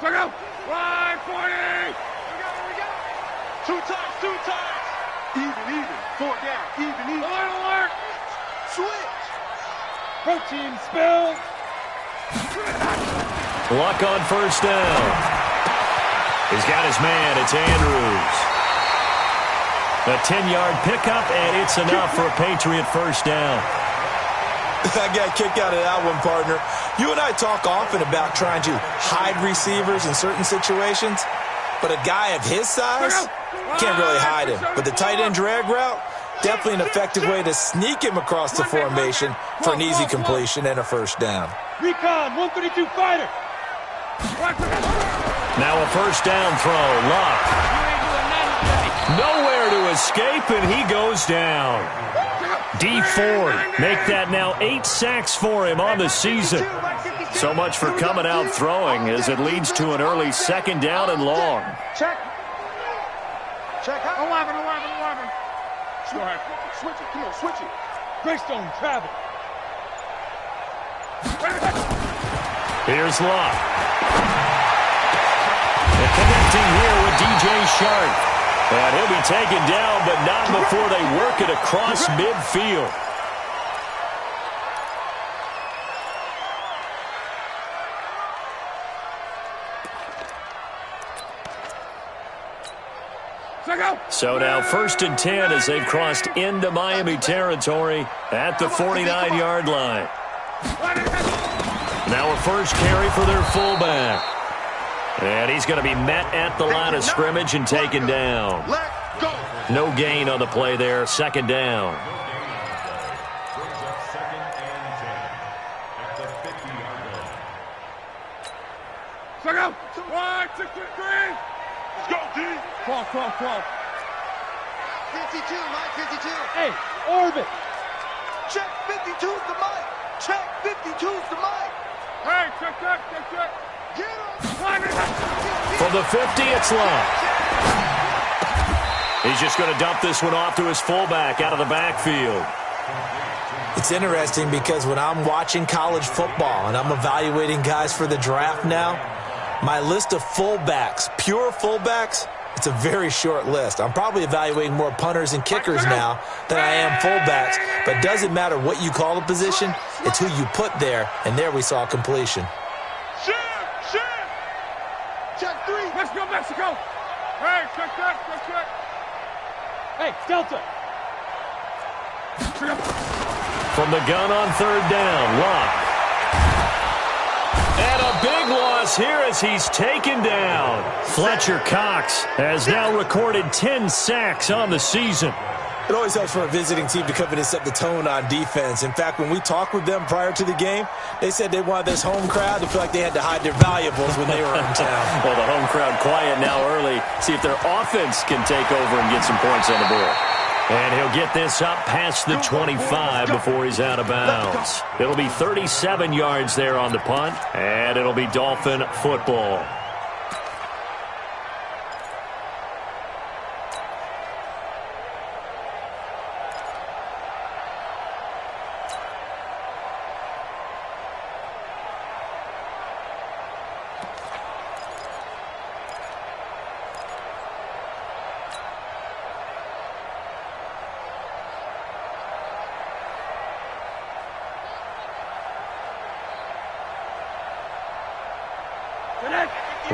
Go! Line 40! We got it! Two times! Even. 4 down. Even. Alert! Switch! Protein spill! Luck on first down. He's got his man. It's Andrews. A 10-yard pickup, and it's enough for a Patriot first down. I got a kick out of that one, partner. You and I talk often about trying to hide receivers in certain situations, but a guy of his size can't really hide him. But the tight end drag route, definitely an effective way to sneak him across the formation for an easy completion and a first down. Recon, 132 fighter. Now a first down throw. Luck. Nowhere to escape, and he goes down. D Ford make that now 8 sacks for him on the season. So much for coming out throwing as it leads to an early second down and long. Check. 11. Switch it. Come on, switch it. Greystone travel. Here's Luck. And connecting here with DJ Shark. And he'll be taken down, but not before they work it across midfield. So now 1st and 10 as they've crossed into Miami territory at the 49-yard line. Now a first carry for their fullback. And he's going to be met at the line of scrimmage and taken down. No gain on the play there. Second down. Go! 1, 2, 3. Let's go, D. Cross. 52, Mike, 52. Hey, orbit. Check 52's the mic. Check 52's the mic. Hey, check. Get him. From the 50, it's Luck. He's just going to dump this one off to his fullback out of the backfield. It's interesting because when I'm watching college football and I'm evaluating guys for the draft now, my list of fullbacks, pure fullbacks, it's a very short list. I'm probably evaluating more punters and kickers now than I am fullbacks, but it doesn't matter what you call the position, it's who you put there, and there we saw completion. Check 3. Let's go, Mexico. Hey, check. Hey, Delta. From the gun on 3rd down, Luck. And a big loss here as he's taken down. Fletcher Cox has now recorded 10 sacks on the season. It always helps for a visiting team to come in and set the tone on defense. In fact, when we talked with them prior to the game, they said they wanted this home crowd to feel like they had to hide their valuables when they were in town. Well, the home crowd quiet now early. See if their offense can take over and get some points on the board. And he'll get this up past the 25 before he's out of bounds. It'll be 37 yards there on the punt, and it'll be Dolphin football.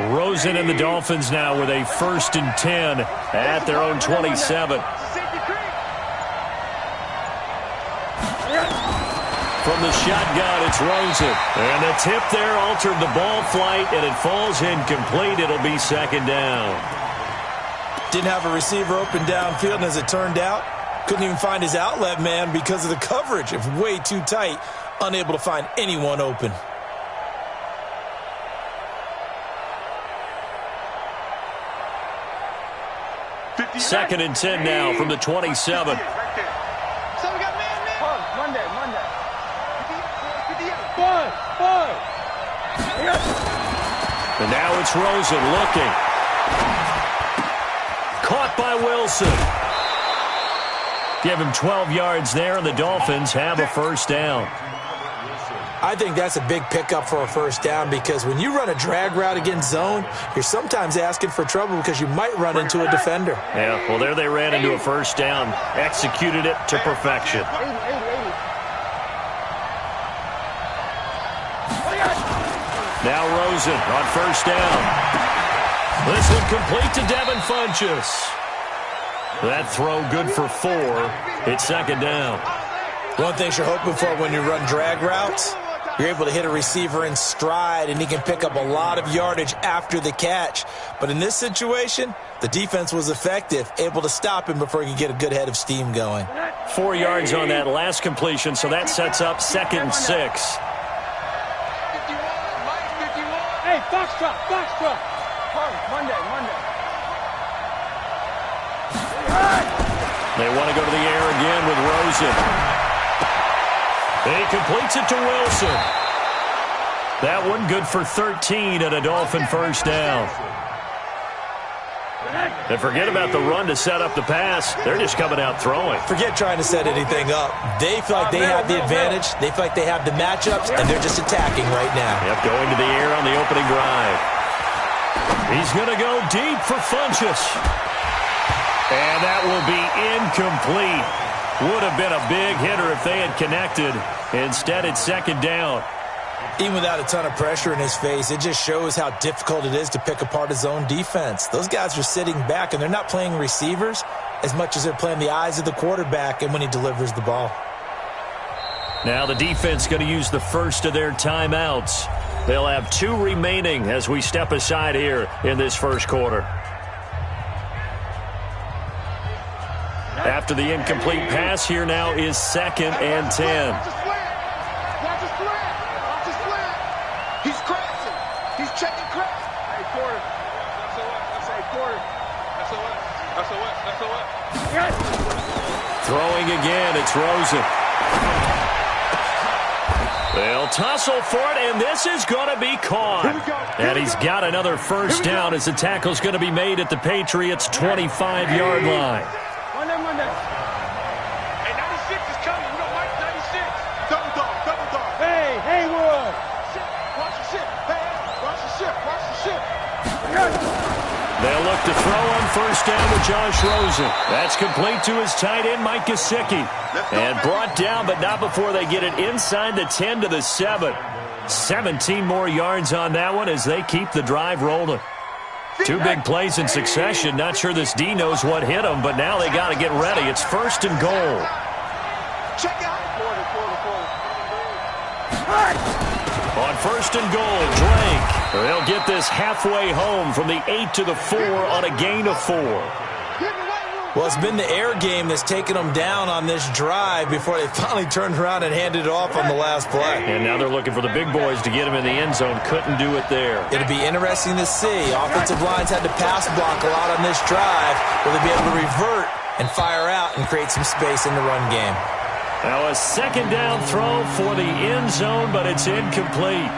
Rosen and the Dolphins now with a 1st and 10 at their own 27. From the shotgun, it's Rosen. And the tip there altered the ball flight, and it falls incomplete. It'll be 2nd down. Didn't have a receiver open downfield, and as it turned out, couldn't even find his outlet man because of the coverage. It's way too tight, unable to find anyone open. 2nd and 10 now from the 27. So we got man. Monday. Five. And now it's Rosen looking. Wilson. Give him 12 yards there, and the Dolphins have a first down. I think that's a big pickup for a first down because when you run a drag route against zone, you're sometimes asking for trouble because you might run into a defender. Yeah, well, there they ran into a first down, executed it to perfection. Now Rosen on first down. This one complete to Devin Funchess. That throw good for 4. It's second down. One thing you're hoping for when you run drag routes, you're able to hit a receiver in stride, and he can pick up a lot of yardage after the catch. But in this situation, the defense was effective, able to stop him before he could get a good head of steam going. 4 yards on that last completion, so that sets up 2nd and 6. Hey, Foxtrot, Foxtrot. Monday. They want to go to the air again with Rosen. He completes it to Wilson. That one good for 13 and a Dolphin first down. And forget about the run to set up the pass. They're just coming out throwing. Forget trying to set anything up. They feel like they have the advantage. They feel like they have the matchups, and they're just attacking right now. Yep, going to the air on the opening drive. He's going to go deep for Funchess. And that will be incomplete. Would have been a big hitter if they had connected. Instead, it's second down. Even without a ton of pressure in his face, it just shows how difficult it is to pick apart his own defense. Those guys are sitting back, and they're not playing receivers as much as they're playing the eyes of the quarterback and when he delivers the ball. Now the defense going to use the first of their timeouts. They'll have 2 remaining as we step aside here in this first quarter. After the incomplete pass, here now is 2nd and 10. He's crashing. He's checking crash. Hey, quarter. That's a quarter. That's Throwing again, it's Rosen. They'll tussle for it, and this is going to be caught. And he's got another first down as the tackle's going to be made at the Patriots' 25-yard line. Monday. Hey, 96 is coming. You know, Mike, 96. Double dog. Hey, Haywood. Watch the ship. Hey, watch the ship. They'll look to throw on first down with Josh Rosen. That's complete to his tight end, Mike Gesicki. And brought down, but not before they get it inside the 10 to the 7. 17 more yards on that one as they keep the drive rolling. 2 big plays in succession. Not sure this D knows what hit them, but now they got to get ready. It's 1st and goal. Check out. On 1st and goal, Drake. They'll get this halfway home from the 8 to the 4 on a gain of 4. Well, it's been the air game that's taken them down on this drive before they finally turned around and handed it off on the last play. And now they're looking for the big boys to get him in the end zone. Couldn't do it there. It'll be interesting to see. Offensive lines had to pass block a lot on this drive. Will they be able to revert and fire out and create some space in the run game? Now a second down throw for the end zone, but it's incomplete.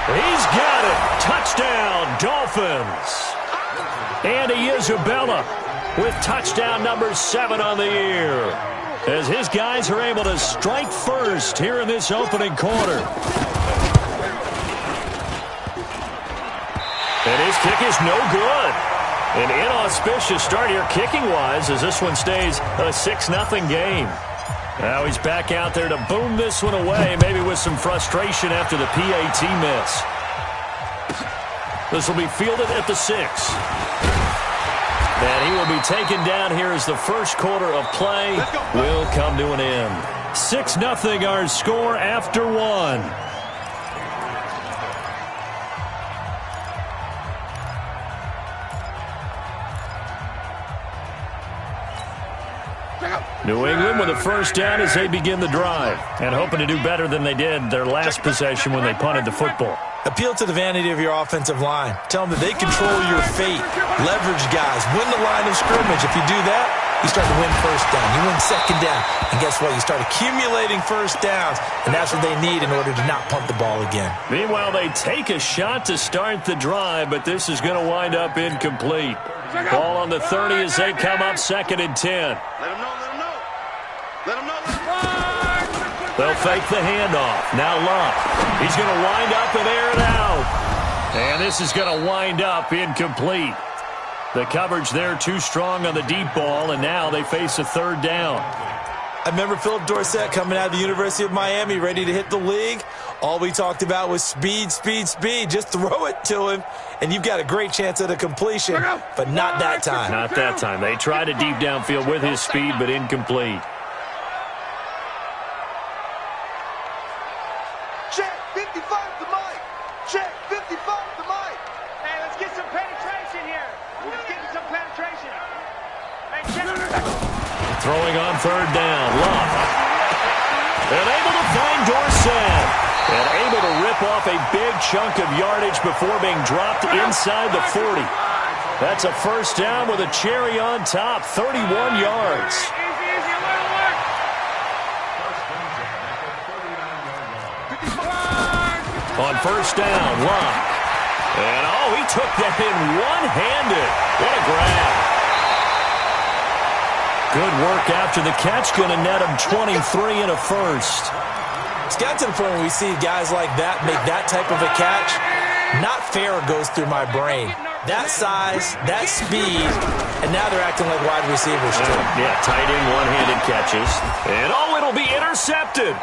He's got it. Touchdown, Dolphins. Andy Isabella with touchdown number 7 on the year, as his guys are able to strike first here in this opening quarter. And his kick is no good. An inauspicious start here kicking-wise as this one stays a 6-0 game. Now he's back out there to boom this one away, maybe with some frustration after the PAT miss. This will be fielded at the 6. And he will be taken down here as the first quarter of play will come to an end. 6-0 our score after 1. Check out. New England with a first down as they begin the drive, and hoping to do better than they did their last possession when they punted the football. Appeal to the vanity of your offensive line. Tell them that they control your fate. Leverage guys. Win the line of scrimmage. If you do that, you start to win first down. You win second down. And guess what? You start accumulating first downs, and that's what they need in order to not punt the ball again. Meanwhile, they take a shot to start the drive, but this is going to wind up incomplete. Ball on the 30 as they come up 2nd and 10. Let him know, let him know. Let him know, let him know. They'll fake the handoff. Now Love. He's going to wind up and air it out. And this is going to wind up incomplete. The coverage there too strong on the deep ball, and now they face a 3rd down. I remember Philip Dorsett coming out of the University of Miami ready to hit the league. All we talked about was speed, speed, speed. Just throw it to him, and you've got a great chance at a completion, but not that time. Not that time. They tried a deep downfield with his speed, but incomplete. Check 55 to Mike. Check 55 to Mike. Hey, let's get some penetration here. Let's get some penetration. Hey, check. Throwing on 3rd down. Love. And able to find Dorsett. And able to rip off a big chunk of yardage before being dropped inside the 40. That's a first down with a cherry on top. 31 yards. Easy, little work. On first down, Love. And, he took that in one-handed. What a grab. Good work after the catch. Going to net him 23 and a first. It's got to the point where we see guys like that make that type of a catch. Not fair goes through my brain. That size, that speed, and now they're acting like wide receivers too. Yeah, tight end one-handed catches. And, it'll be intercepted.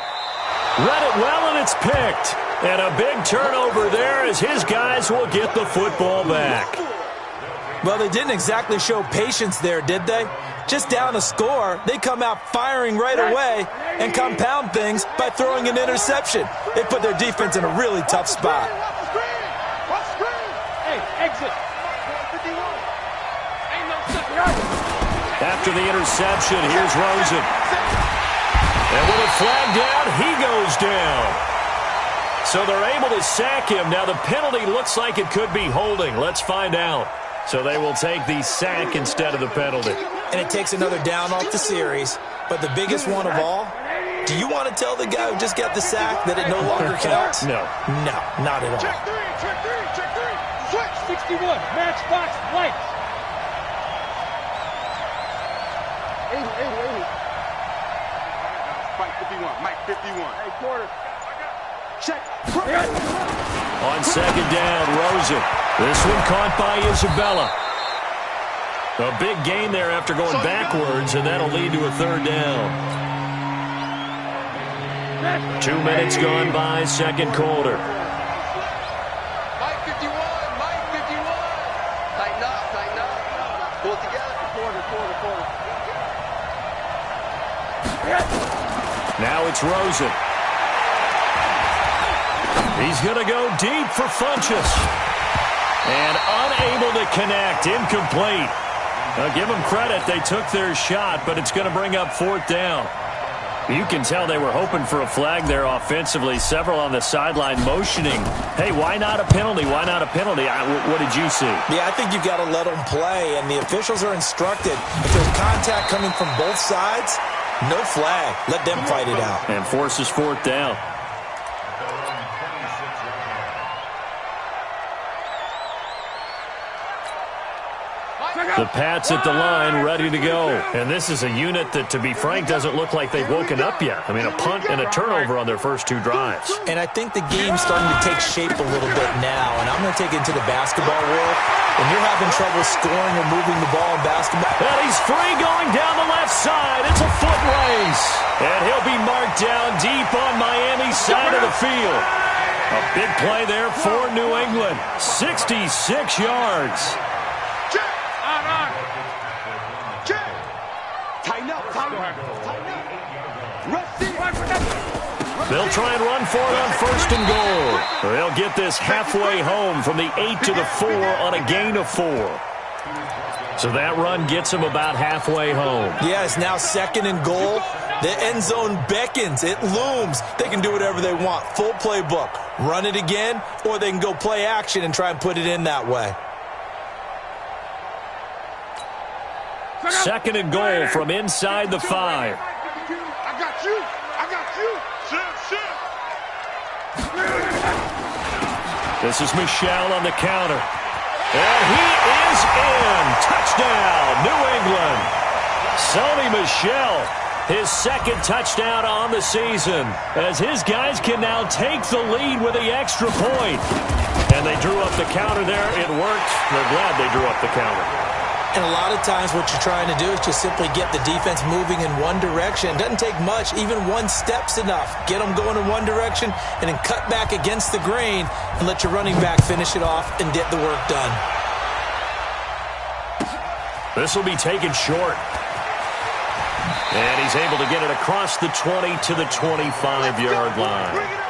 Read it well, and it's picked. And a big turnover there as his guys will get the football back. Well, they didn't exactly show patience there, did they? Just down a score, they come out firing right away and compound things by throwing an interception. They put their defense in a really tough spot. Hey, exit. After the interception, here's Rosen. And with a flag down, he goes down. So they're able to sack him. Now the penalty looks like it could be holding. Let's find out. So they will take the sack instead of the penalty. And it takes another down off the series. But the biggest one of all, do you want to tell the guy who just got the sack that it no longer counts? No. No, not at all. Check three. Switch 61. Matchbox lights. 80. Mike 51. Hey, quarter. Check. On 2nd down, Rosen. This one caught by Isabella. A big gain there after going backwards, and that'll lead to a 3rd down. 2 minutes gone by, 2nd quarter. Mike 51. Tighten up. Pull it together. Quarter. Now it's Rosen. He's going to go deep for Funchess. And unable to connect. Incomplete. Now give them credit. They took their shot, but it's going to bring up 4th down. You can tell they were hoping for a flag there offensively. Several on the sideline motioning. Hey, why not a penalty? Why not a penalty? What did you see? Yeah, I think you've got to let them play, and the officials are instructed. If there's contact coming from both sides, no flag. Let them fight it out. And forces 4th down. The Pats at the line, ready to go. And this is a unit that, to be frank, doesn't look like they've woken up yet. I mean, a punt and a turnover on their first 2 drives. And I think the game's starting to take shape a little bit now. And I'm going to take it into the basketball world. When you're having trouble scoring or moving the ball in basketball. And he's free going down the left side. It's a foot race. And he'll be marked down deep on Miami's side of the field. A big play there for New England. 66 yards. They'll try and run for it on 1st and goal. They'll get this halfway home from the 8 to the 4 on a gain of 4. So that run gets him about halfway home. Yeah, it's now 2nd and goal. The end zone beckons. It looms. They can do whatever they want. Full playbook. Run it again, or they can go play action and try and put it in that way. 2nd and goal from inside the 5. I got you. I got you. Shit. This is Michel on the counter. And he is in. Touchdown, New England. Sony Michel, his 2nd touchdown on the season, as his guys can now take the lead with the extra point. And they drew up the counter there. It worked. They're glad they drew up the counter. And a lot of times what you're trying to do is just simply get the defense moving in one direction. It doesn't take much. Even one step's enough. Get them going in one direction and then cut back against the grain and let your running back finish it off and get the work done. This will be taken short. And he's able to get it across the 20 to the 25-yard line.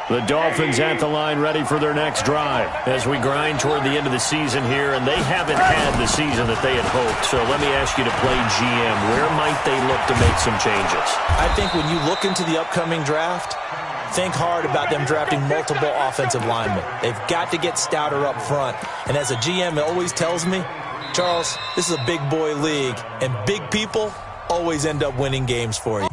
The Dolphins at the line ready for their next drive as we grind toward the end of the season here, and they haven't had the season that they had hoped. So let me ask you to play GM. Where might they look to make some changes? I think when you look into the upcoming draft, think hard about them drafting multiple offensive linemen. They've got to get stouter up front. And as a GM, it always tells me, Charles, this is a big boy league, and big people always end up winning games for you.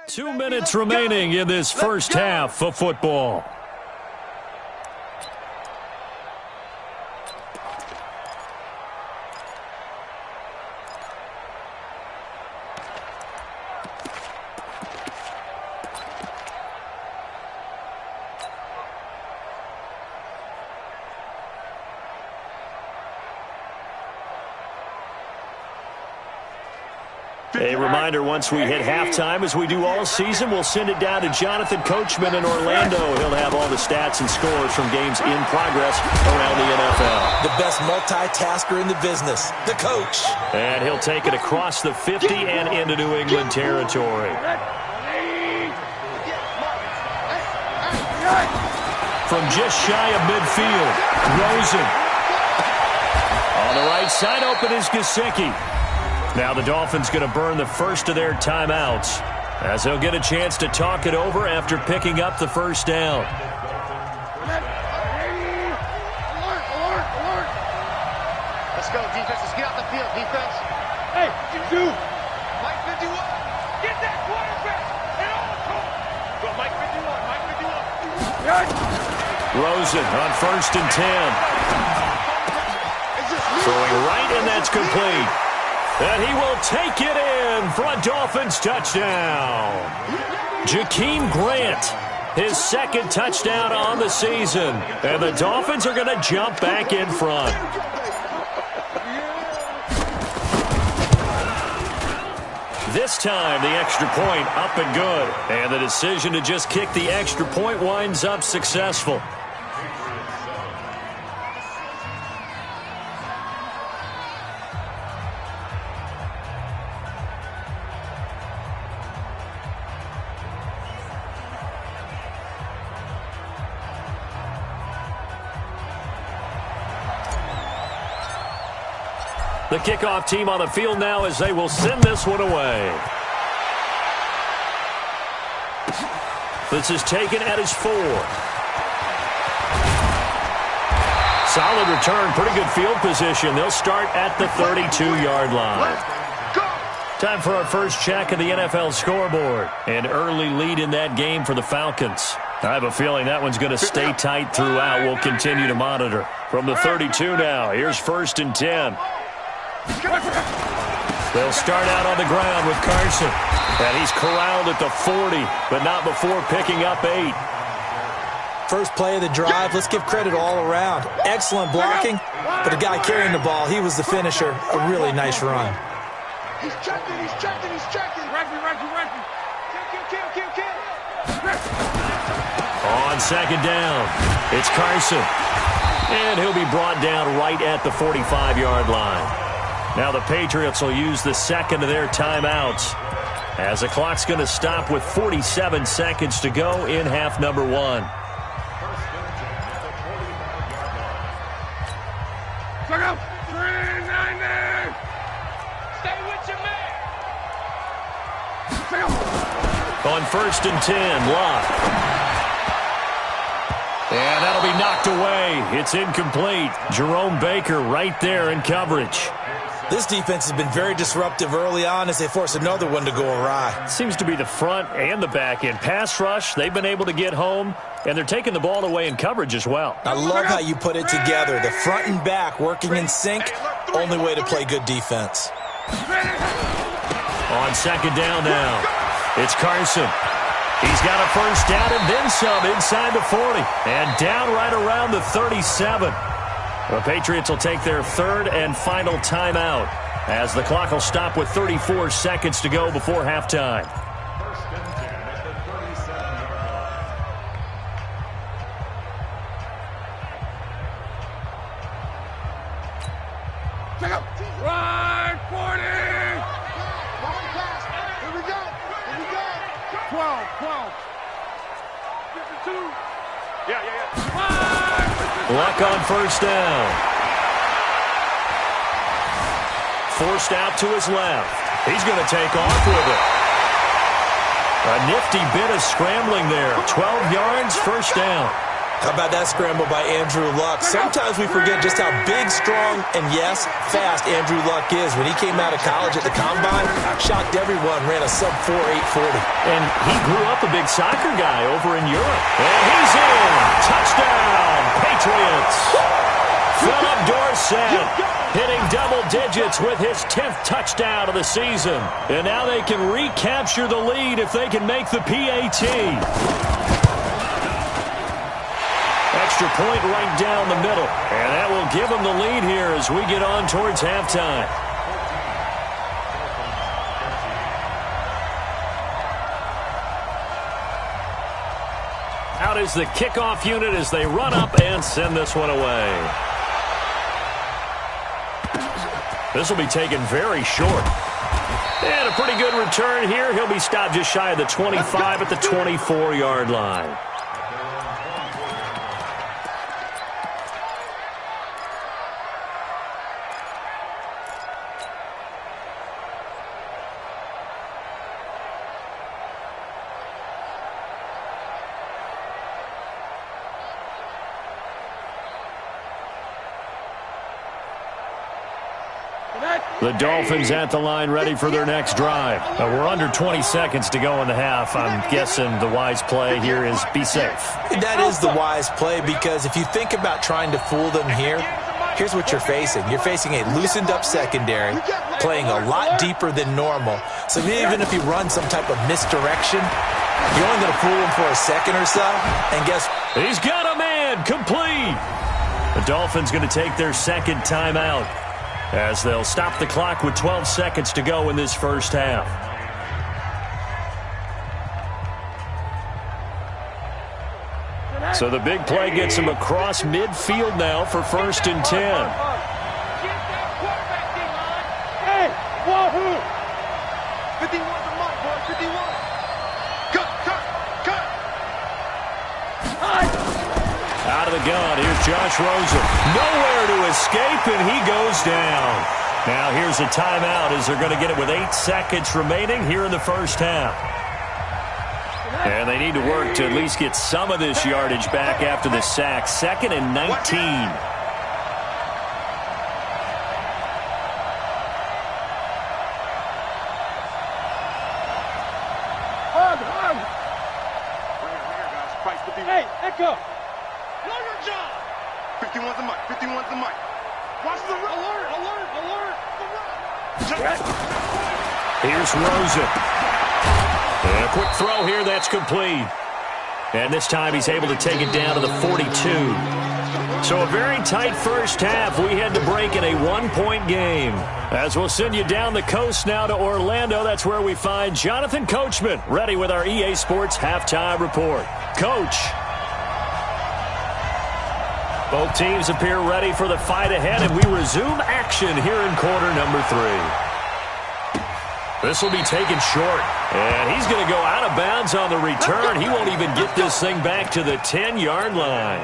2 minutes remaining in this first half of football. A reminder, once we hit halftime, as we do all season, we'll send it down to Jonathan Coachman in Orlando. He'll have all the stats and scores from games in progress around the NFL. The best multitasker in the business, the coach. And he'll take it across the 50 and into New England territory. From just shy of midfield, Rosen. On the right side, open is Gesicki. Now the Dolphins going to burn the first of their timeouts as they'll get a chance to talk it over after picking up the first down. Let's go, defense. Let's get out the field, defense. Hey, you. Mike 51. Get that quarterback. And all go, Mike 51. Mike 51. Rosen on 1st and 10. Throwing right, and that's complete. And he will take it in for a Dolphins touchdown. Jakeem Grant, his second touchdown on the season. And the Dolphins are going to jump back in front. This time, the extra point up and good. And the decision to just kick the extra point winds up successful. The kickoff team on the field now as they will send this one away. This is taken at his 4. Solid return, pretty good field position. They'll start at the 32-yard line. Time for our first check of the NFL scoreboard. An early lead in that game for the Falcons. I have a feeling that one's going to stay tight throughout. We'll continue to monitor. From the 32 now, here's 1st and 10. They'll start out on the ground with Carson. And he's corralled at the 40, but not before picking up 8. First play of the drive, let's give credit all around. Excellent blocking, but the guy carrying the ball, he was the finisher. A really nice run. He's checking, he's checking, he's checking. Referee. On 2nd down, it's Carson. And he'll be brought down right at the 45-yard line. Now the Patriots will use the second of their timeouts as the clock's going to stop with 47 seconds to go in half number 1. Stay with your man. On 1st and 10, Locke. And that'll be knocked away. It's incomplete. Jerome Baker right there in coverage. This defense has been very disruptive early on as they force another one to go awry. Seems to be the front and the back end. Pass rush, they've been able to get home, and they're taking the ball away in coverage as well. I love how you put it together. The front and back working in sync, only way to play good defense. On 2nd down now, it's Carson. He's got a first down and then some inside the 40. And down right around the 37. The Patriots will take their 3rd and final timeout as the clock will stop with 34 seconds to go before halftime. Run, 40. Long pass. Here we go. 12. 52. Yeah. Luck on first down. Forced out to his left. He's going to take off with it. A nifty bit of scrambling there. 12 yards, first down. How about that scramble by Andrew Luck? Sometimes we forget just how big, strong, and yes, fast Andrew Luck is. When he came out of college at the Combine, shocked everyone, ran a sub-4 840. And he grew up a big soccer guy over in Europe. And he's in. Touchdown, Patriots. Philip Dorsett hitting double digits with his 10th touchdown of the season. And now they can recapture the lead if they can make the PAT. Extra point right down the middle. And that will give them the lead here as we get on towards halftime. Out is the kickoff unit as they run up and send this one away. This will be taken very short. And a pretty good return here. He'll be stopped just shy of the 25 at the 24-yard line. The Dolphins at the line ready for their next drive. We're under 20 seconds to go in the half. I'm guessing the wise play here is be safe. That is the wise play because if you think about trying to fool them here, here's what you're facing. You're facing a loosened up secondary, playing a lot deeper than normal. So even if you run some type of misdirection, you're only going to fool them for a second or so. And guess what? He's got a man complete. The Dolphins going to take their second timeout, as they'll stop the clock with 12 seconds to go in this first half. So the big play gets him across midfield now for 1st and 10. Hey, wahoo! 51's the mark, boy, 51. Cut. Out of the gun, here's Josh Rosen. Nowhere to escape, and he goes down. Now here's a timeout as they're going to get it with 8 seconds remaining here in the first half. And they need to work to at least get some of this yardage back after the sack. 2nd and 19. Hey, Echo! Know your job! 51's the mic, 51's the mic. Watch the alert! The run! Here's Rosen. And a quick throw here, that's complete. And this time he's able to take it down to the 42. So a very tight first half. We had to break in a 1-point game. As we'll send you down the coast now to Orlando, that's where we find Jonathan Coachman, ready with our EA Sports halftime report. Coach. Both teams appear ready for the fight ahead, and we resume action here in quarter number 3. This will be taken short, and he's going to go out of bounds on the return. He won't even get this thing back to the 10-yard line.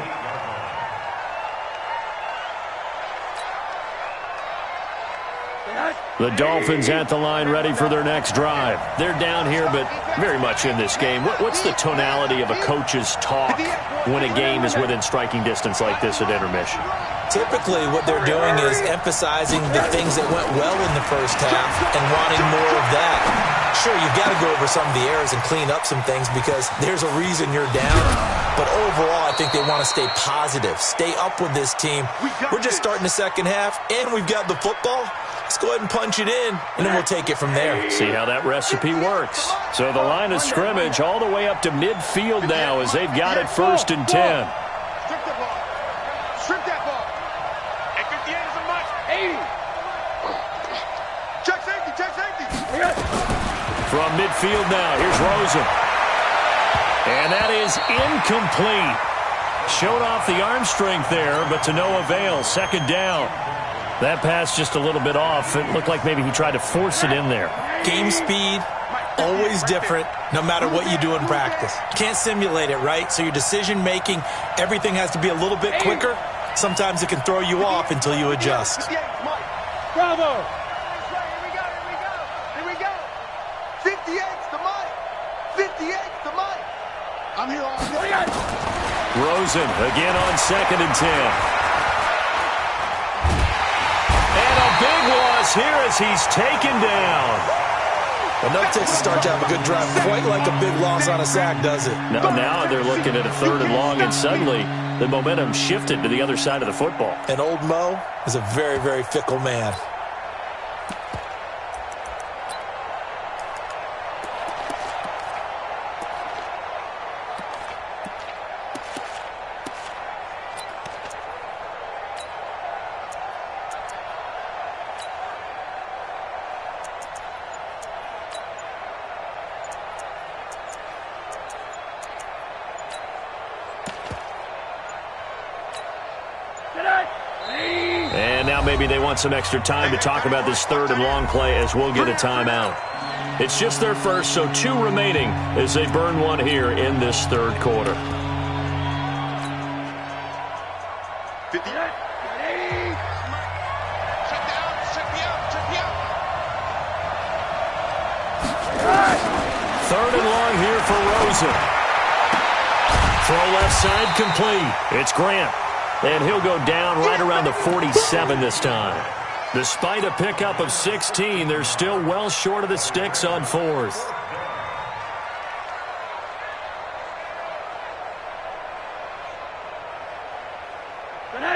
The Dolphins at the line ready for their next drive. They're down here, but very much in this game. What's the tonality of a coach's talk when a game is within striking distance like this at intermission? Typically, what they're doing is emphasizing the things that went well in the first half and wanting more of that. Sure, you've got to go over some of the errors and clean up some things because there's a reason you're down. But overall, I think they want to stay positive, stay up with this team. We're just starting the second half, and we've got the football. Let's go ahead and punch it in, and then we'll take it from there. See how that recipe works. So the line of scrimmage all the way up to midfield now as they've got it 1st and 10. Strip that ball. Strip that ball. And 58 is a much. 80. Check safety. From midfield now, here's Rosen. And that is incomplete. Showed off the arm strength there, but to no avail. 2nd down. That pass just a little bit off. It looked like maybe he tried to force it in there. Game speed, always different, no matter what you do in practice. Can't simulate it, right? So your decision-making, everything has to be a little bit quicker. Sometimes it can throw you off until you adjust. Bravo! Here we go. 58's the mic. 58's the mic. I'm here all day. Rosen again on 2nd and 10. And a big loss here as he's taken down. Well, no Texas start to have a good drive, quite like a big loss on a sack, does it? Now they're looking at a 3rd and long, and suddenly the momentum shifted to the other side of the football. And old Mo is a very, very fickle man. And now maybe they want some extra time to talk about this 3rd and long play as we'll get a timeout. It's just their first, so 2 remaining as they burn one here in this 3rd quarter. 50. Third and long here for Rosen. Throw left side complete. It's Grant. And he'll go down right around the 47 this time. Despite a pickup of 16, they're still well short of the sticks on 4th.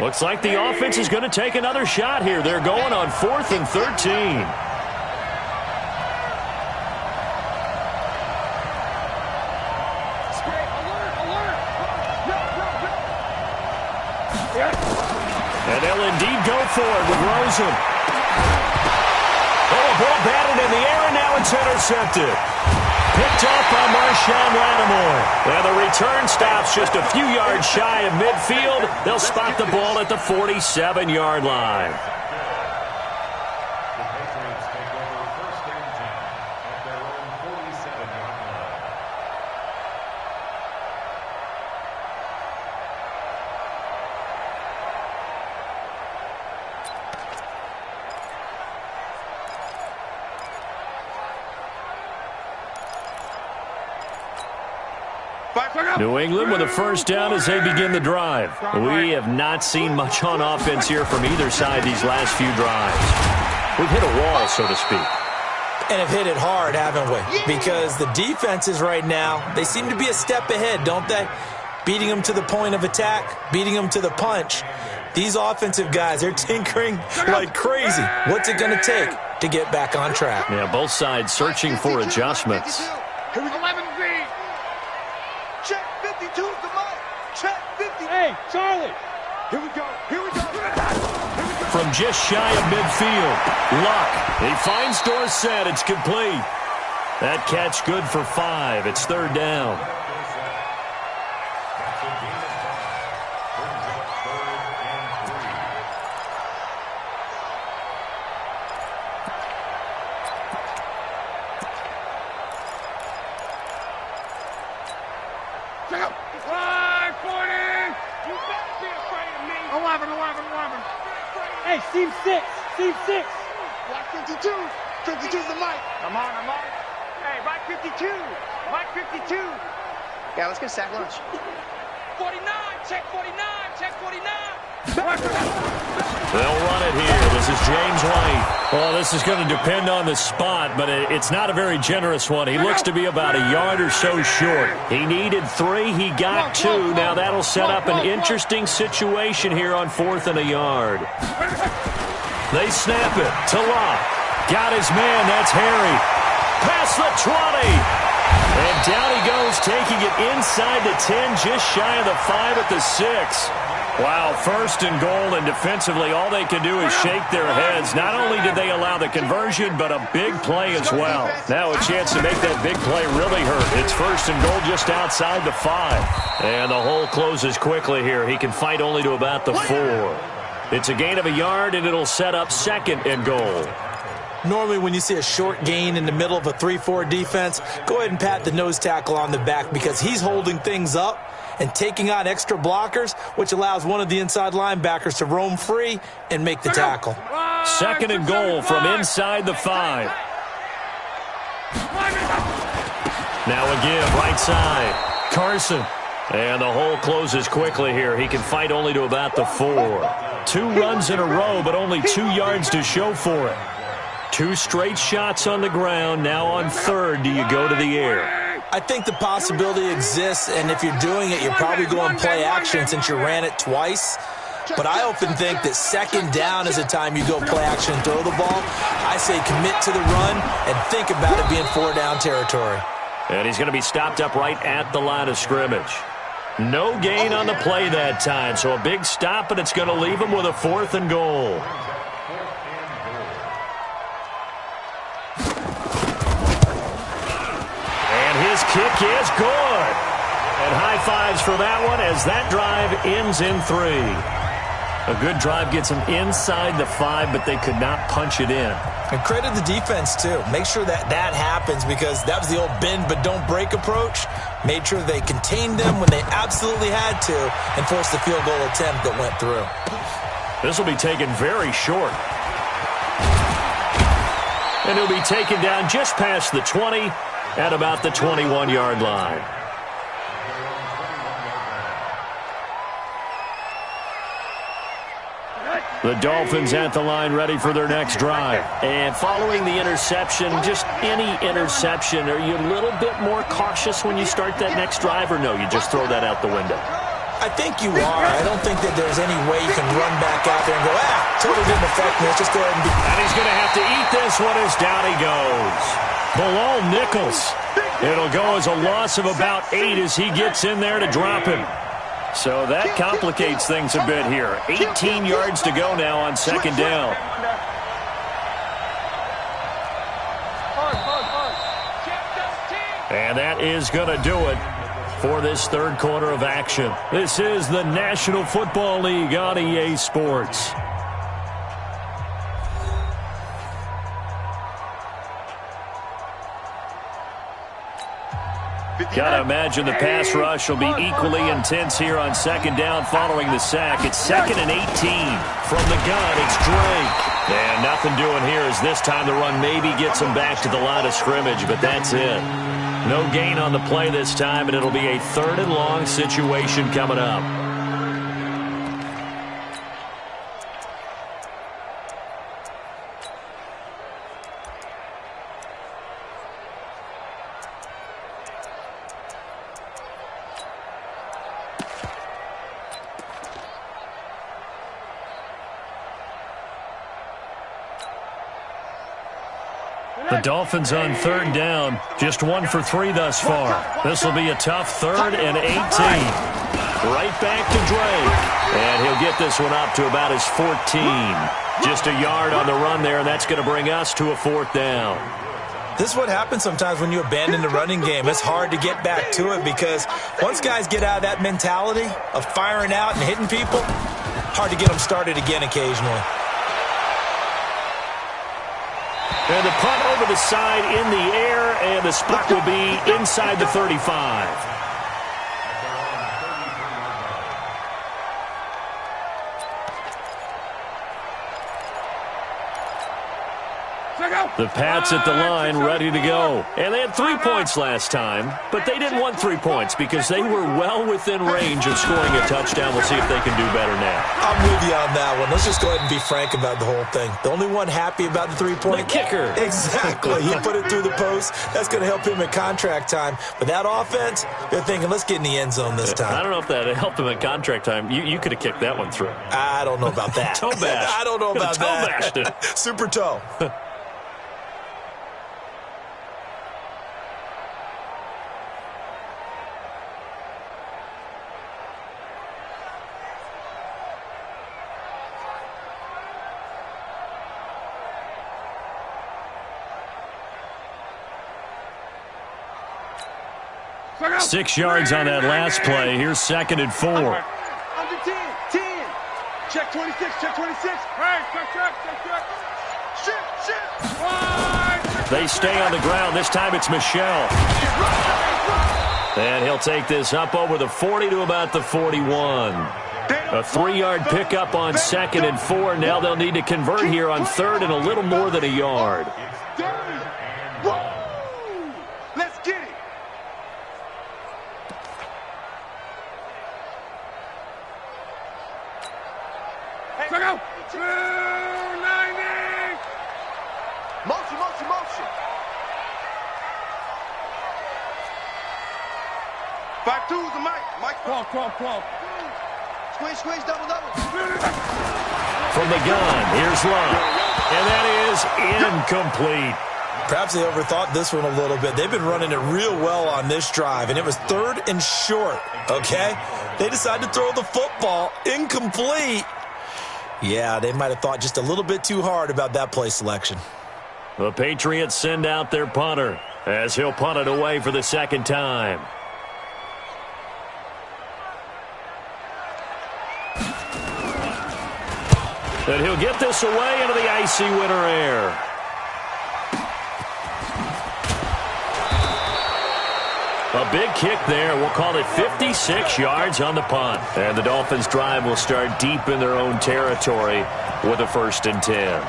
Looks like the offense is going to take another shot here. They're going on 4th and 13. And they'll indeed go for it with Rosen. Oh, a ball batted in the air, and now it's intercepted. Picked off by Marshawn Lattimore. And the return stops just a few yards shy of midfield. They'll spot the ball at the 47-yard line. New England with a first down as they begin the drive. We have not seen much on offense here from either side these last few drives. We've hit a wall, so to speak. And have hit it hard, haven't we? Because the defenses right now, they seem to be a step ahead, don't they? Beating them to the point of attack, beating them to the punch. These offensive guys, they're tinkering like crazy. What's it going to take to get back on track? Yeah, both sides searching for adjustments. Here we go. 11B. Check 52 the mic. Check 50. Hey, Charlie. Here we go. Here we go. From just shy of midfield, Luck. He finds Dorsett. It's complete. That catch good for 5. It's 3rd down. Hey, Steve 6. Steve 6. Black 52. 52's the mic. I'm on. Hey, Mike 52. Mike 52. Yeah, let's get sack lunch. 49. Check 49. Check 49. They'll run it here. This is James White. Well, this is going to depend on the spot, but it's not a very generous one. He looks to be about a yard or so short. He needed 3. He got 2. Now that'll set up an interesting situation here on 4th and a yard. They snap it to Locke. Got his man. That's Harry. Past the 20. And down he goes, taking it inside the 10, just shy of the 5 at the 6. Wow, 1st and goal, and defensively all they can do is shake their heads. Not only did they allow the conversion, but a big play as well. Now a chance to make that big play really hurt. It's 1st and goal just outside the 5. And the hole closes quickly here. He can fight only to about the 4. It's a gain of a yard, and it'll set up 2nd and goal. Normally when you see a short gain in the middle of a 3-4 defense, go ahead and pat the nose tackle on the back because he's holding things up and taking on extra blockers, which allows one of the inside linebackers to roam free and make the tackle. 2nd and goal from inside the 5. Now again, right side. Carson And the hole closes quickly here. He can fight only to about the 4. 2 runs in a row, but only 2 yards to show for it. 2 straight shots on the ground. Now on third, do you go to the air? I think the possibility exists, and if you're doing it, you're probably going play action since you ran it twice. But I often think that second down is the time you go play action and throw the ball. I say commit to the run and think about it being 4-down territory. And he's going to be stopped up right at the line of scrimmage. No gain on the play that time, so a big stop, and it's going to leave him with a 4th and goal. And his kick is good. And high fives for that one as that drive ends in 3. A good drive gets them inside the 5, but they could not punch it in. And credit the defense, too. Make sure that happens because that was the old bend but don't break approach. Made sure they contained them when they absolutely had to and forced the field goal attempt that went through. This will be taken very short. And he'll be taken down just past the 20 at about the 21-yard line. The Dolphins at the line ready for their next drive. And following the interception, just any interception, are you a little bit more cautious when you start that next drive, or no, you just throw that out the window? I think you are. I don't think that there's any way you can run back out there and go, totally didn't affect me. Let's just go ahead and And he's going to have to eat this one as down he goes. Below Nichols. It'll go as a loss of about 8 as he gets in there to drop him. So that complicates things a bit here. 18 yards to go now on second down. And that is going to do it for this third quarter of action. This is the National Football League on EA Sports. Gotta imagine the pass rush will be equally intense here on second down following the sack. It's 2nd and 18. From the gun, it's Drake. And nothing doing here as this time the run maybe gets him back to the line of scrimmage, but that's it. No gain on the play this time, and it'll be a 3rd and long situation coming up. The Dolphins on 3rd down, just 1 for 3 thus far. This will be a tough 3rd and 18. Right back to Drake. And he'll get this one up to about his 14. Just a yard on the run there, and that's going to bring us to a 4th down. This is what happens sometimes when you abandon the running game. It's hard to get back to it because once guys get out of that mentality of firing out and hitting people, hard to get them started again occasionally. And the punt over the side in the air, and the split will be inside the 35. The Pats at the line ready to go. And they had 3 points last time, but they didn't want 3 points because they were well within range of scoring a touchdown. We'll see if they can do better now. I'm with you on that one. Let's just go ahead and be frank about the whole thing. The only one happy about the 3-point. The kicker. Exactly. He put it through the post. That's going to help him in contract time. But that offense, they're thinking, let's get in the end zone this time. I don't know if that helped him in contract time. You could have kicked that one through. I don't know about that. Toe bash. I don't know about toe that. Bashed it. Super toe. Six yards on that last play. Here's 2nd and 4. Under 10. Check 26, check 26. Hey, check. They stay on the ground. This time it's Michelle. And he'll take this up over the 40 to about the 41. A 3-yard pickup on 2nd and 4. Now they'll need to convert here on 3rd and a little more than a yard. Let's get it. Go. 290. Motion, motion, motion. 5-2's the mic. Mike. Cross. Squeeze, squeeze, double, double. From the gun, here's Love. And that is incomplete. Perhaps they overthought this one a little bit. They've been running it real well on this drive, and it was 3rd and short, okay? They decided to throw the football incomplete. Yeah, they might have thought just a little bit too hard about that play selection. The Patriots send out their punter as he'll punt it away for the second time. And he'll get this away into the icy winter air. A big kick there. We'll call it 56 yards on the punt. And the Dolphins' drive will start deep in their own territory with a 1st and 10.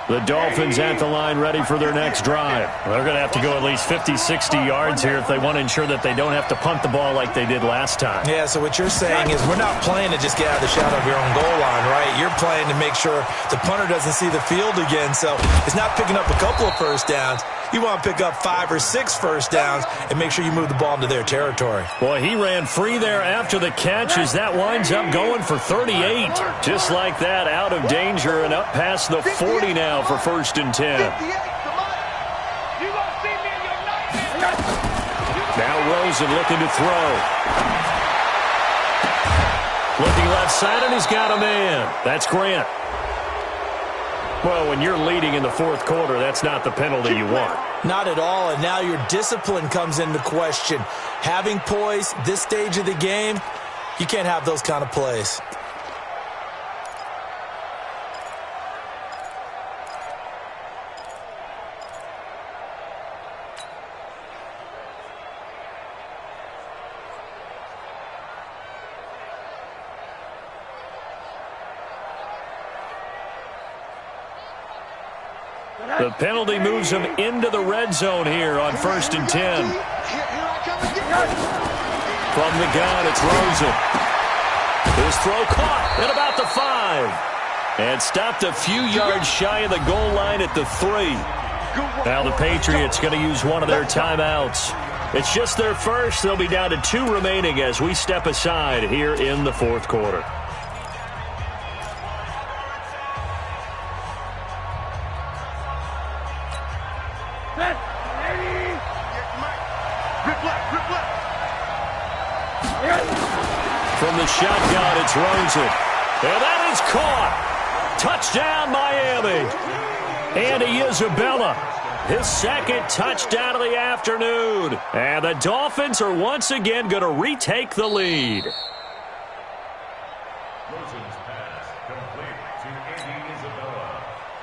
The Dolphins at the line ready for their next drive. They're going to have to go at least 50, 60 yards here if they want to ensure that they don't have to punt the ball like they did last time. Yeah, so what you're saying is we're not playing to just get out of the shadow of your own goal line, right? You're playing to make sure the punter doesn't see the field again. So it's not picking up a couple of first downs. You want to pick up 5 or 6 first downs and make sure you move the ball into their territory. Boy, he ran free there after the catch as that winds up going for 38. Just like that, out of danger and up past the 40 now for 1st and 10. Now Rosen looking to throw. Looking left side, and he's got a man. That's Grant. Well, when you're leading in the 4th quarter, that's not the penalty you want. Not at all, and now your discipline comes into question. Having poise this stage of the game, you can't have those kind of plays. The penalty moves him into the red zone here on 1st and 10. From the gun, it's Rosen. His throw caught at about the 5. And stopped a few yards shy of the goal line at the 3. Now the Patriots going to use one of their timeouts. It's just their first. They'll be down to 2 remaining as we step aside here in the 4th quarter. From the shotgun, it's Rosen. And that is caught. Touchdown, Miami. Andy Isabella, his 2nd touchdown of the afternoon. And the Dolphins are once again going to retake the lead. Rosen's pass complete to Andy Isabella.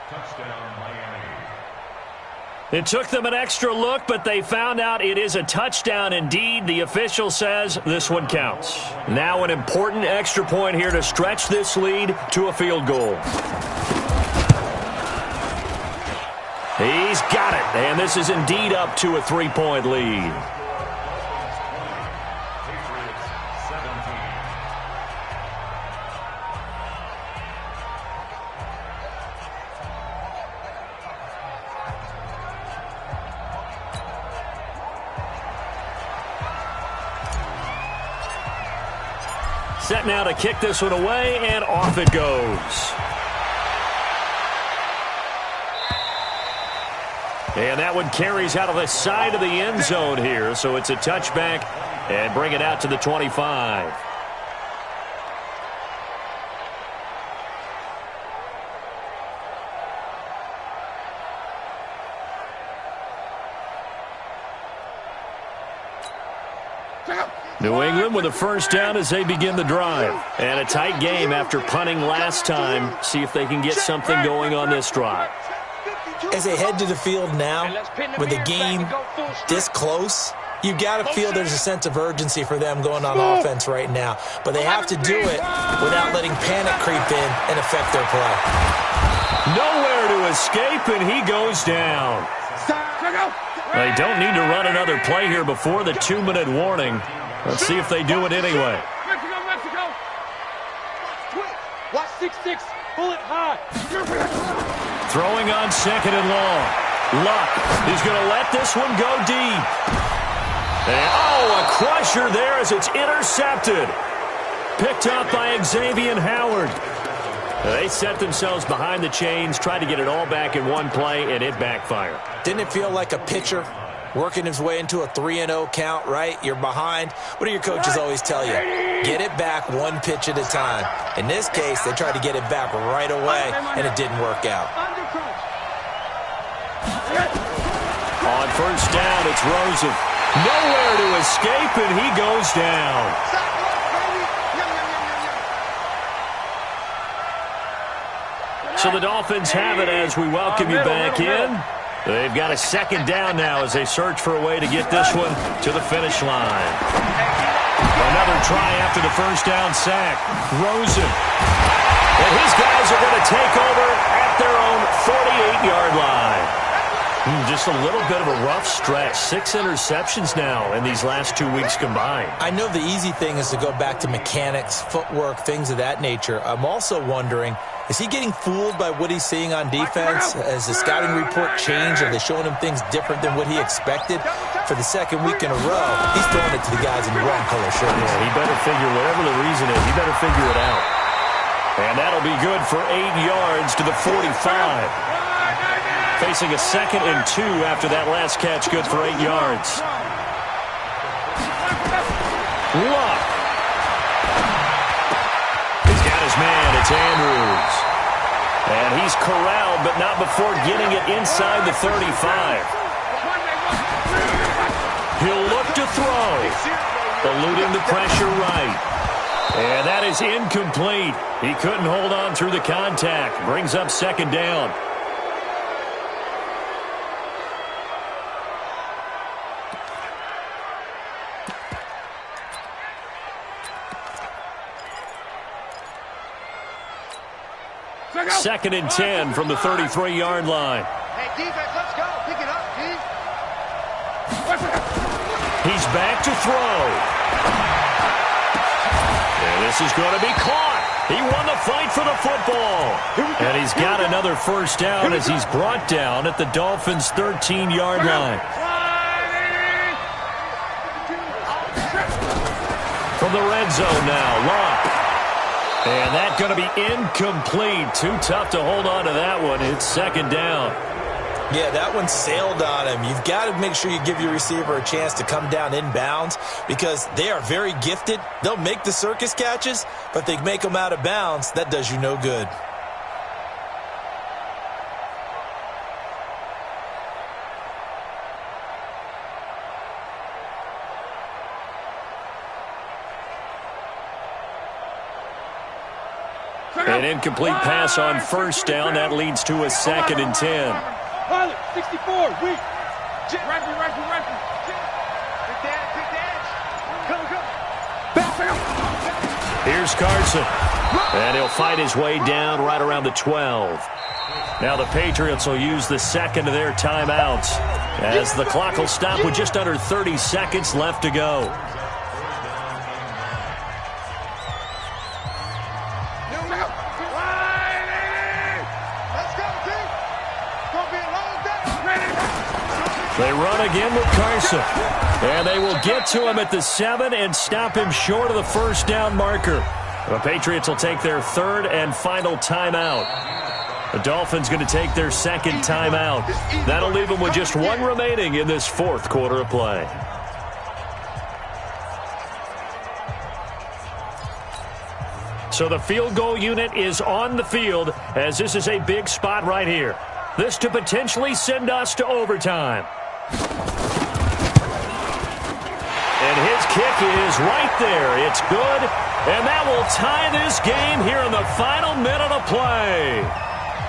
Touchdown, Miami. It took them an extra look, but they found out it is a touchdown indeed. The official says this one counts. Now an important extra point here to stretch this lead to a field goal. He's got it, and this is indeed up to a 3-point lead. Set now to kick this one away, and off it goes. And that one carries out of the side of the end zone here, so it's a touchback and bring it out to the 25. New England with a first down as they begin the drive. And a tight game after punting last time. See if they can get something going on this drive. As they head to the field now, with the game this close, you've got to feel there's a sense of urgency for them going on offense right now. But they have to do it without letting panic creep in and affect their play. Nowhere to escape, and he goes down. They don't need to run another play here before the 2-minute warning. Let's see if they do it anyway. 6'6", bullet high. Throwing on second and long. Luck is going to let this one go deep. And, a crusher there as it's intercepted. Picked up by Xavier Howard. They set themselves behind the chains, tried to get it all back in one play, and it backfired. Didn't it feel like a pitcher working his way into a 3-0 count, right? You're behind. What do your coaches always tell you? Get it back one pitch at a time. In this case, they tried to get it back right away, and it didn't work out. On first down, it's Rosen. Nowhere to escape, and he goes down. So the Dolphins have it as we welcome you back in. They've got a second down now as they search for a way to get this one to the finish line. Another try after the first down sack. Rosen. And his guys are going to take over at their own 48-yard line. Just a little bit of a rough stretch. 6 interceptions now in these last 2 weeks combined. I know the easy thing is to go back to mechanics, footwork, things of that nature. I'm also wondering, is he getting fooled by what he's seeing on defense? Has the scouting report changed? Are they showing him things different than what he expected? For the second week in a row, he's throwing it to the guys in the wrong color shirts. Yeah, he better figure, whatever the reason is, he better figure it out. And that'll be good for 8 yards to the 45. Facing a 2nd and 2 after that last catch, good for 8 yards. Luck. He's got his man. It's Andrews. And he's corralled, but not before getting it inside the 35. He'll look to throw. Eluding the pressure right. And that is incomplete. He couldn't hold on through the contact. Brings up second down. Second and 10 from the 33-yard line. Hey, defense, let's go. Pick it up, G. He's back to throw. And this is going to be caught. He won the fight for the football. And he's got another first down as he's brought down at the Dolphins' 13-yard line. From the red zone now, Luck. And that's going to be incomplete. Too tough to hold on to that one. It's second down. Yeah, that one sailed on him. You've got to make sure you give your receiver a chance to come down inbounds because they are very gifted. They'll make the circus catches, but they make them out of bounds. That does you no good. An incomplete pass on first down. That leads to a 2nd and 10. Pilot, 64, weak. Rifle. Here's Carson. And he'll fight his way down right around the 12. Now the Patriots will use the second of their timeouts as the clock will stop with just under 30 seconds left to go. They run again with Carson. And they will get to him at the 7 and stop him short of the first down marker. The Patriots will take their 3rd and final timeout. The Dolphins going to take their 2nd timeout. That'll leave them with just 1 remaining in this 4th quarter of play. So the field goal unit is on the field as this is a big spot right here. This to potentially send us to overtime. And his kick is right there. It's good. And that will tie this game here in the final minute of play.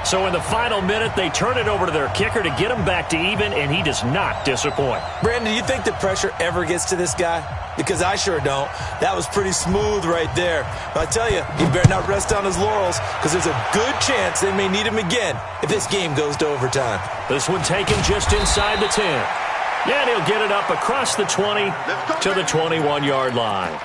So in the final minute, they turn it over to their kicker to get him back to even, and he does not disappoint. Brandon, do you think the pressure ever gets to this guy? Because I sure don't. That was pretty smooth right there. But I tell you, he better not rest on his laurels because there's a good chance they may need him again if this game goes to overtime. This one taken just inside the 10. Yeah, and he'll get it up across the 20 to the 21-yard line.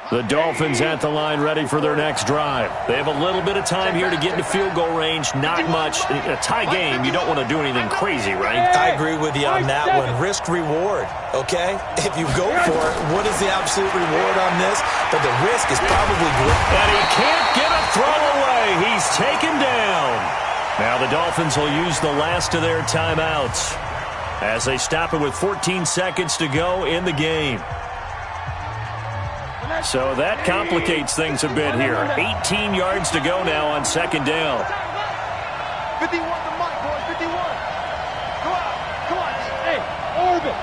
The Dolphins at the line ready for their next drive. They have a little bit of time here to get into field goal range. Not much. In a tie game, you don't want to do anything crazy, right? I agree with you on that one. Risk reward, okay? If you go for it, what is the absolute reward on this? But the risk is probably great. And he can't get a throw away. He's taken down. Now the Dolphins will use the last of their timeouts as they stop it with 14 seconds to go in the game. So that complicates things a bit here. 18 yards to go now on second down. 51 to Mike, boys, 51. Go out. Come on. Hey, orbit.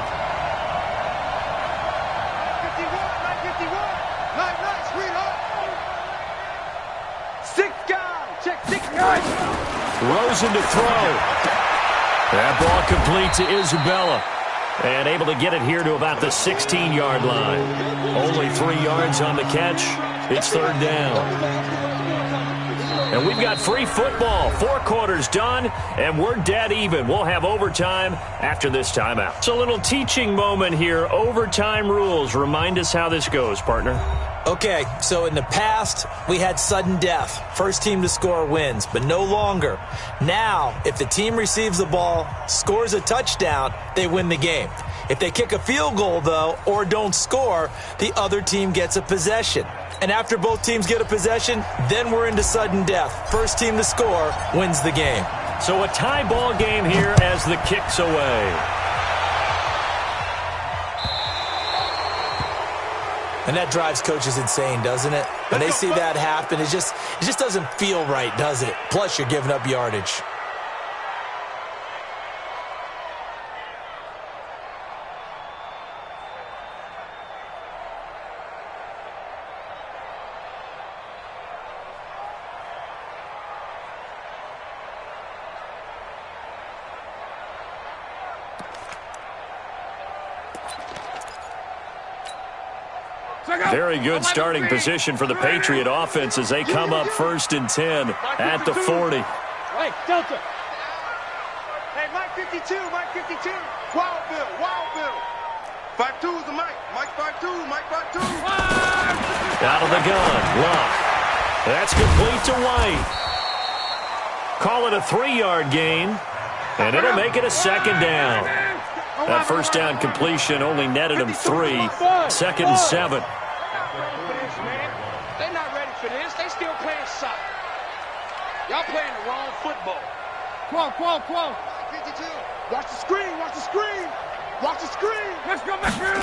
51, 951. 9, sweetheart. 6 guys. Check 6 guys. Rosen to throw. That ball complete to Isabella. And able to get it here to about the 16-yard line. Only 3 yards on the catch. It's third down. And we've got free football. 4 quarters done, and we're dead even. We'll have overtime after this timeout. It's a little teaching moment here. Overtime rules. Remind us how this goes, partner. Okay, so in the past, we had sudden death. First team to score wins, but no longer. Now, if the team receives the ball, scores a touchdown, they win the game. If they kick a field goal, though, or don't score, the other team gets a possession. And after both teams get a possession, then we're into sudden death. First team to score wins the game. So a tie ball game here as the kick's away. And that drives coaches insane, doesn't it? When they see that happen, it just doesn't feel right, does it? Plus, you're giving up yardage. Very good starting position for the Patriot offense as they come up 1st and 10 at the 40. Hey, Delta. Hey, Mike 52, Mike 52. Wild Bill, Wild Bill. 5-2 is the Mike. Mike 5-2, Mike 5-2. Out of the gun, Luck. That's complete to White. Call it a 3-yard gain, and it'll make it a second down. That first down completion only netted him 3. 2nd and 7. They're not ready for this. They still playing soccer. Y'all playing the wrong football. Come on. 52. Watch the screen, watch the screen. Watch the screen. Let's go back here.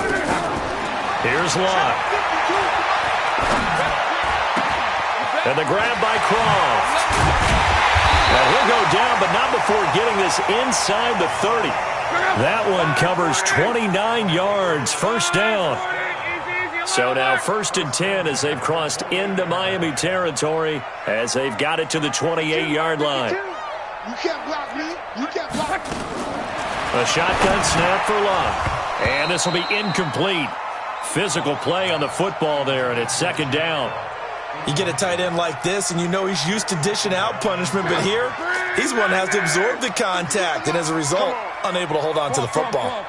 Here's Locke. And the grab by Croft. Now he'll go down, but not before getting this inside the 30. That one covers 29 yards, first down. So now 1st and 10 as they've crossed into Miami territory as they've got it to the 28-yard line. You can't block me. You can't block me. A shotgun snap for Luck. And this will be incomplete. Physical play on the football there, and it's 2nd down. You get a tight end like this, and you know he's used to dishing out punishment, but here, he's one that has to absorb the contact, and as a result, unable to hold on to the football.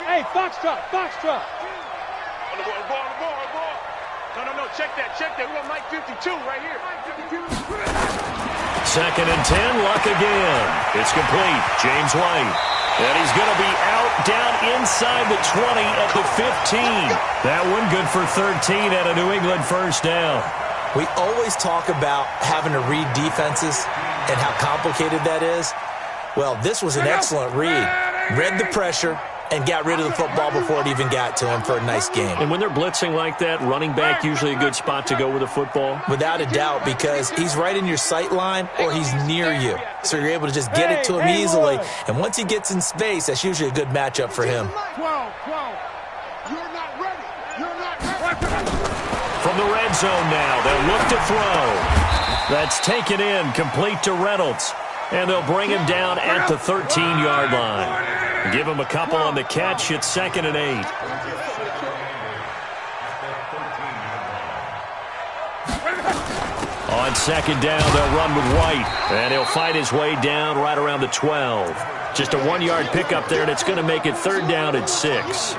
Hey, Foxtrot. On the ball. No, check that. We got Mike 52 right here. 2nd and 10, Luck again. It's complete. James White. And he's going to be out down inside the 20 at the 15. That one good for 13 at a New England first down. We always talk about having to read defenses and how complicated that is. Well, this was an excellent read. Read the pressure and got rid of the football before it even got to him for a nice game. And when they're blitzing like that, running back usually a good spot to go with the football? Without a doubt, because he's right in your sight line or he's near you. So you're able to just get it to him easily. And once he gets in space, that's usually a good matchup for him. 12. You're not ready. From the red zone now, they'll look to throw. That's taken in, complete to Reynolds. And they'll bring him down at the 13-yard line. Give him a couple on the catch. It's 2nd and 8. On 2nd down, they'll run with White. And he'll fight his way down right around the 12. Just a 1-yard pickup there, and it's going to make it 3rd down and 6.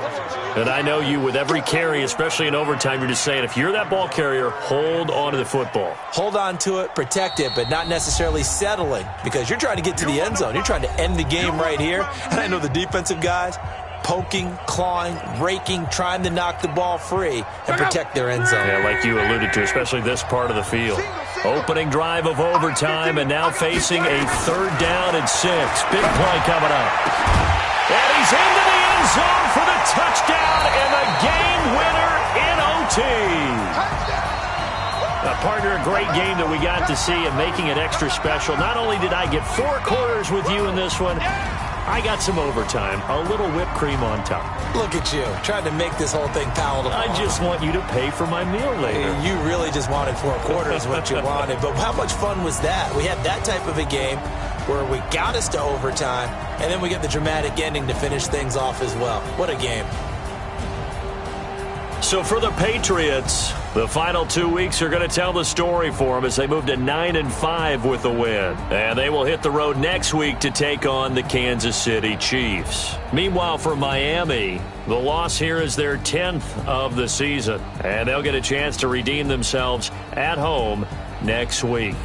And I know you, with every carry, especially in overtime, you're just saying, if you're that ball carrier, hold on to the football. Hold on to it, protect it, but not necessarily settling, because you're trying to get to the end zone. You're trying to end the game right here. And I know the defensive guys, poking, clawing, raking, trying to knock the ball free and protect their end zone. Yeah, like you alluded to, especially this part of the field. Opening drive of overtime, and now facing a 3rd down and 6. Big play coming up. And he's into the end zone for the touchdown and the game winner in OT. Partner, a great game that we got to see, and making it extra special. Not only did I get 4 quarters with you in this one, I got some overtime, a little whipped cream on top. Look at you, trying to make this whole thing palatable. I just want you to pay for my meal later. You really just wanted 4 quarters, what you wanted. But how much fun was that? We had that type of a game where we got us to overtime, and then we get the dramatic ending to finish things off as well. What a game. So for the Patriots, the final 2 weeks are going to tell the story for them as they move to 9-5 with a win. And they will hit the road next week to take on the Kansas City Chiefs. Meanwhile, for Miami, the loss here is their 10th of the season. And they'll get a chance to redeem themselves at home next week.